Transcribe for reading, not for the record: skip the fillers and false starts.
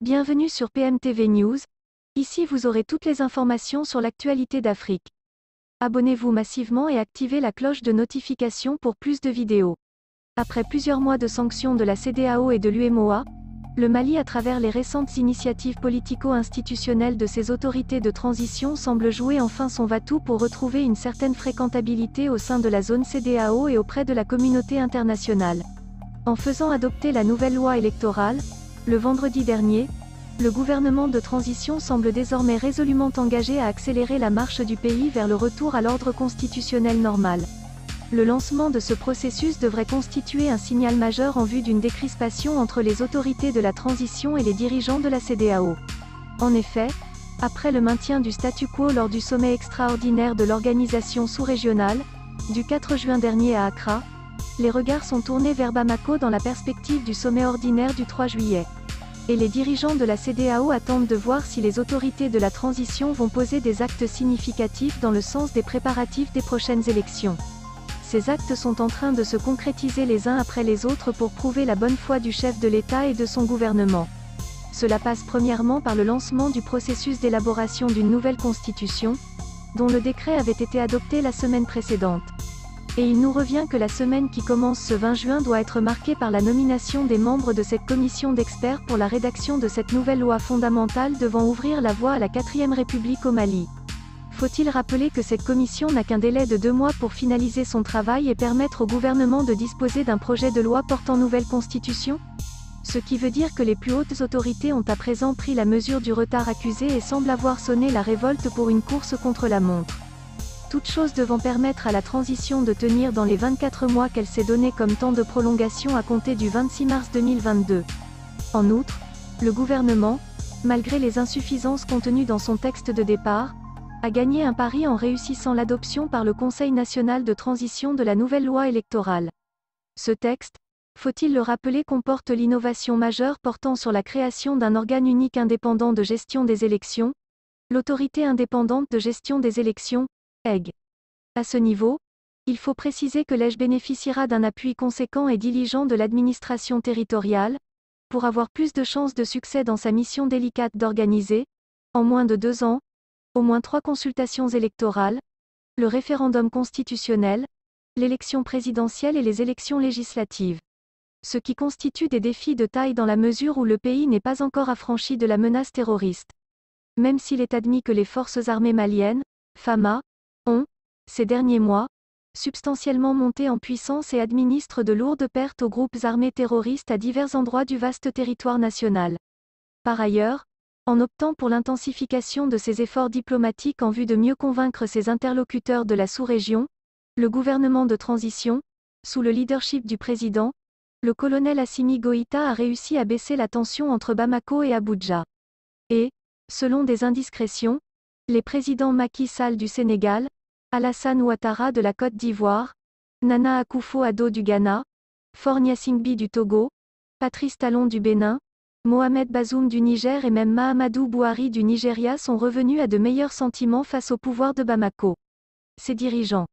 Bienvenue sur PMTV News. Ici vous aurez toutes les informations sur l'actualité d'Afrique. Abonnez-vous massivement et activez la cloche de notification pour plus de vidéos. Après plusieurs mois de sanctions de la CEDEAO et de l'UEMOA, le Mali, à travers les récentes initiatives politico-institutionnelles de ses autorités de transition, semble jouer enfin son va-tout pour retrouver une certaine fréquentabilité au sein de la zone CEDEAO et auprès de la communauté internationale. En faisant adopter la nouvelle loi électorale, le vendredi dernier, le gouvernement de transition semble désormais résolument engagé à accélérer la marche du pays vers le retour à l'ordre constitutionnel normal. Le lancement de ce processus devrait constituer un signal majeur en vue d'une décrispation entre les autorités de la transition et les dirigeants de la CEDEAO. En effet, après le maintien du statu quo lors du sommet extraordinaire de l'organisation sous-régionale, du 4 juin dernier à Accra, les regards sont tournés vers Bamako dans la perspective du sommet ordinaire du 3 juillet. Et les dirigeants de la CEDEAO attendent de voir si les autorités de la transition vont poser des actes significatifs dans le sens des préparatifs des prochaines élections. Ces actes sont en train de se concrétiser les uns après les autres pour prouver la bonne foi du chef de l'État et de son gouvernement. Cela passe premièrement par le lancement du processus d'élaboration d'une nouvelle constitution, dont le décret avait été adopté la semaine précédente. Et il nous revient que la semaine qui commence ce 20 juin doit être marquée par la nomination des membres de cette commission d'experts pour la rédaction de cette nouvelle loi fondamentale devant ouvrir la voie à la 4e République au Mali. Faut-il rappeler que cette commission n'a qu'un délai de 2 mois pour finaliser son travail et permettre au gouvernement de disposer d'un projet de loi portant nouvelle constitution ? Ce qui veut dire que les plus hautes autorités ont à présent pris la mesure du retard accusé et semblent avoir sonné la révolte pour une course contre la montre. Toute chose devant permettre à la transition de tenir dans les 24 mois qu'elle s'est donné comme temps de prolongation à compter du 26 mars 2022. En outre, le gouvernement, malgré les insuffisances contenues dans son texte de départ, a gagné un pari en réussissant l'adoption par le Conseil national de transition de la nouvelle loi électorale. Ce texte, faut-il le rappeler, comporte l'innovation majeure portant sur la création d'un organe unique indépendant de gestion des élections, l'Autorité indépendante de gestion des élections, EG. À ce niveau, il faut préciser que l'EG bénéficiera d'un appui conséquent et diligent de l'administration territoriale, pour avoir plus de chances de succès dans sa mission délicate d'organiser, en moins de 2 ans, au moins 3 consultations électorales, le référendum constitutionnel, l'élection présidentielle et les élections législatives. Ce qui constitue des défis de taille dans la mesure où le pays n'est pas encore affranchi de la menace terroriste. Même s'il est admis que les forces armées maliennes, FAMA, ont, ces derniers mois, substantiellement monté en puissance et administrent de lourdes pertes aux groupes armés terroristes à divers endroits du vaste territoire national. Par ailleurs, en optant pour l'intensification de ses efforts diplomatiques en vue de mieux convaincre ses interlocuteurs de la sous-région, le gouvernement de transition, sous le leadership du président, le colonel Assimi Goïta, a réussi à baisser la tension entre Bamako et Abuja. Et, selon des indiscrétions, les présidents Macky Sall du Sénégal, Alassane Ouattara de la Côte d'Ivoire, Nana Akufo-Addo du Ghana, Faure Gnassingbé du Togo, Patrice Talon du Bénin, Mohamed Bazoum du Niger et même Mahamadou Bouhari du Nigeria sont revenus à de meilleurs sentiments face au pouvoir de Bamako. Ces dirigeants